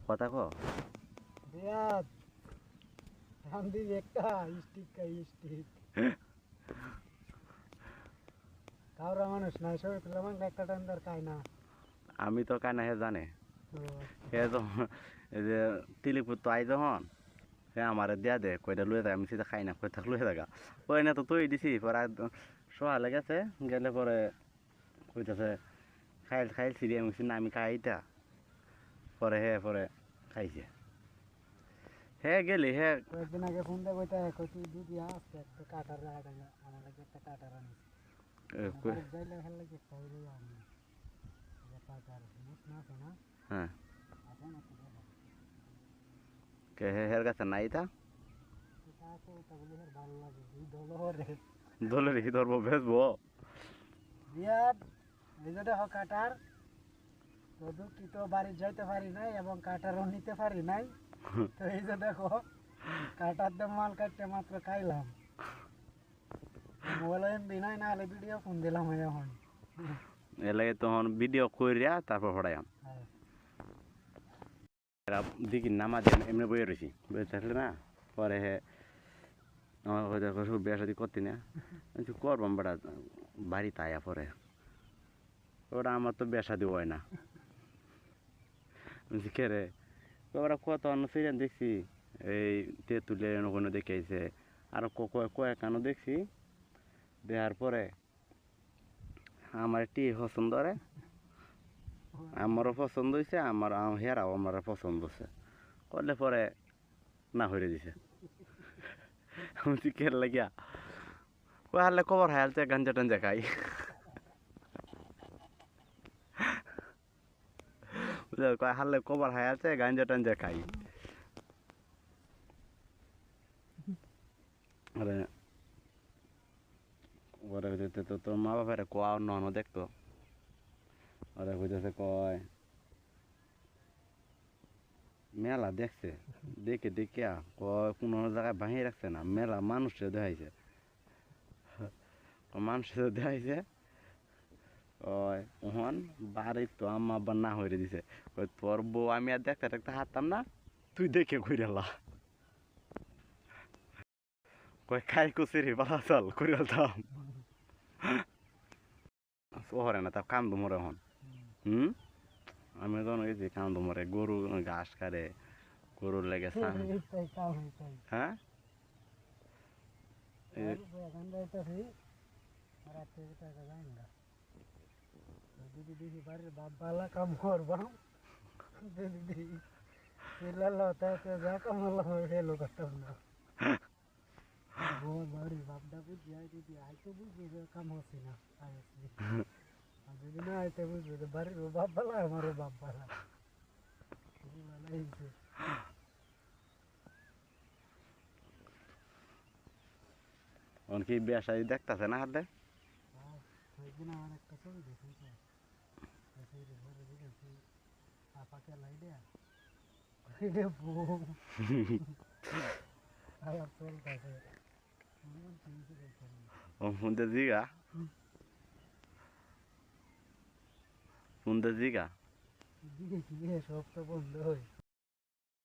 কথা কো রিয়াদ রামদি একটা স্টিক কাউরা মানুষ নাই সবাই পেলাম একটা টান্দার খায় না। আমি তো কানা হে জানে তো হে তো এই যে তিলিপুর তো আই যখন হে আমার দিয়া দে কয়টা লুয়ে থাকে আমি সেটা খাই না কয়টা লুয়ে থাকা ওই না তো তুই দিছি পরে সোহালে গেছে গেলে পরে কইতাছে খাইল সিরি আমি না আমি খাইতা পরে হে পরে খাইছে হে গেলি হে কয়েকদিন আগে ফোন দিয়ে কইতে তুই দুধ আসতে একটা কাটার আমার লাগে একটা কাটার আনিস যাইলে খেল লাগে একটা হইলে আমি কাটার মুখ না আছে না হ্যাঁ আছে না তো কে হের কাছে নাই তা আছে ওটা বলে ভালো লাগে এই দলরে দলে রেখে ধরবো বেসবো রিয়াদ এই যে দেখো কাটার শুধু কি তো বাড়ি যাইতে পারি নাই এবং কাটারও নিতে পারি নাই তো এই যে দেখো কাটার দিয়ে মাল কাটতে মাত্র খাইলাম মোবাইল এমবি নাই না হলে ভিডিও ফোন দিলাম এখন এলে তখন ভিডিও কইরা তারপর পড়াইম এরা দিকে নামা দেন এমনি বইয়ে রয়েছি বইয়ে থাকলে না পরে হে আমার কথা বিয়া শাদি করতে না করবাম বেটা বাড়িতে আয়া পরে ওরা আমার তো বিয়া শাদি হয় না কে রে ওরা কত অন্য সিরিয়ান দেখছি এই তেঁতুলের কোনো দেখে আইছে আর কয়েকানো দেখছি দেখার পরে আমার টি পছন্দ রে আমারও পছন্দ হয়েছে আমার হেরাও আমার পছন্দ হচ্ছে করলে পরে না হয়ে দিছে আমি কে লাগিয়া কই হারলে খবর হায়ালতে গাঞ্জা টাঞ্জা খাই বুঝলে কয় হারলে খবর হায়ালতে গাঞ্জা টাঞ্জা খাই আরে ওরা কইতে তো তোর মা বাবারে কোয়া অন্য দেখতো ওরা কইতেছে কয় মেলা দেখছে দেখে দেখিয়া কয় কোনো জায়গায় বাহির রাখছে না মেলা মানুষে দেখাইছে মানুষে দেখাইছে ওই ওহন বাড়ি তো আম্মা আব্বা না হয়ে দিছে ওই তোর বউ আমি আর দেখতে দেখতে হারতাম না তুই দেখে ঘুরেলা কয় খাই কুচিরি বালা চাল ঘুরেলতাম শহরে না তা কান্দু মরে হন আমি যখন গেছি কান্দু মরে গরু ঘাস কাটে গরুর লেগে হ্যাঁ দিদি বাড়ির বাপ বালা কাম করবাম দিদি যা কাম হেলো করতাম না বাড়ির বাপটা বুঝি দিদি আইতে বুঝি কাম হচ্ছে না যদি না আইতে বুঝবে বাড়ির বাপ বালা আমারও বাপ বালা কি বিয়া শাদি দেখতেছে না হাতে কয়েকদিন আমার একটা ছবি দেখেছি আপাকে লাই দেয়া আবার চলতেছে ফোনতে জিগা ফোনতে জিগা সব তো বন্ধ হয়